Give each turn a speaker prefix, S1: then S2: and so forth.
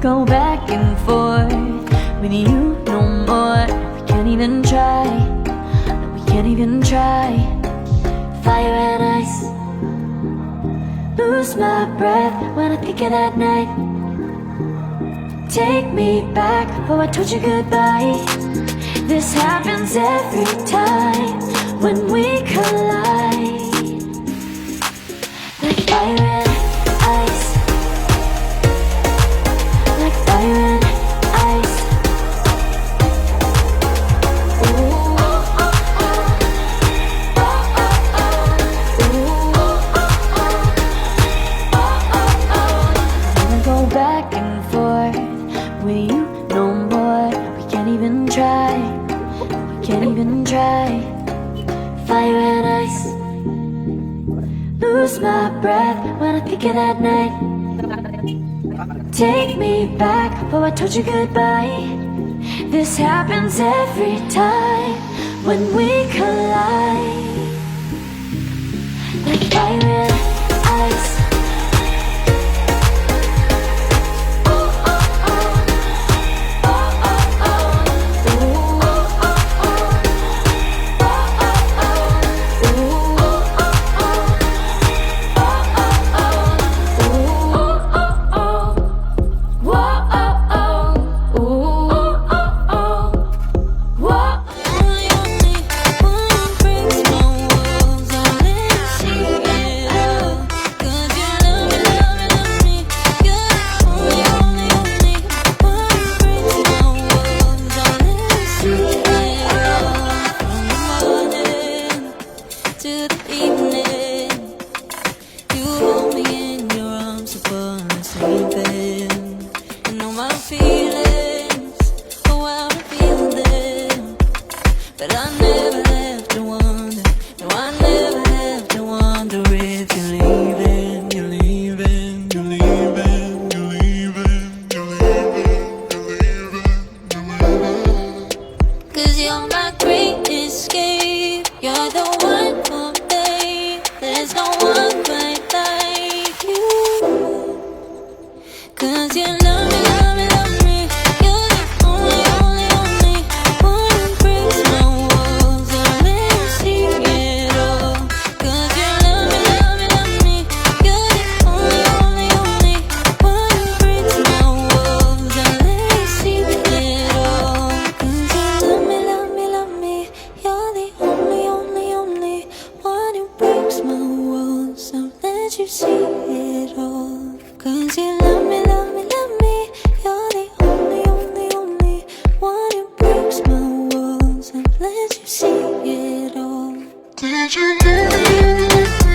S1: go back and forth with you no more. We can't even try, no, we can't even try. Fire and ice, lose my breath when I think of that night. Take me back, oh I told you goodbye. This happens every time when we collide. Like fire and ice, like fire and ice. Ooh, oh, oh, oh. Oh, oh, oh. Ooh, oh, oh, oh. Oh, oh, oh. Wanna go back and forth with you no more. We can't even try, we can't even try. Fire and ice, lose my breath when I think of that night. Take me back, oh I told you goodbye. This happens every time when we collide. Like fire and ice.
S2: But I never have to wonder, no, I never have to wonder if you're leaving, you're leaving, you're leaving, you're leaving, you're leaving, you're leaving, you're leaving. 'Cause you're my great escape, you're the one for me, there's no one quite like you. 'Cause you love me, love me, love me, you're the only, only, only one who breaks my walls and let me see it all. 'Cause you love me, love me, love me, you're the only, only, only one who breaks my walls and let me see it all. 'Cause you love me, love me, love me, you're the only, only, only one who breaks my walls and let you see it all. 'Cause you love me, love me, love me, you're the only, only, only one who breaks my walls and lets you see it all. Did you love me?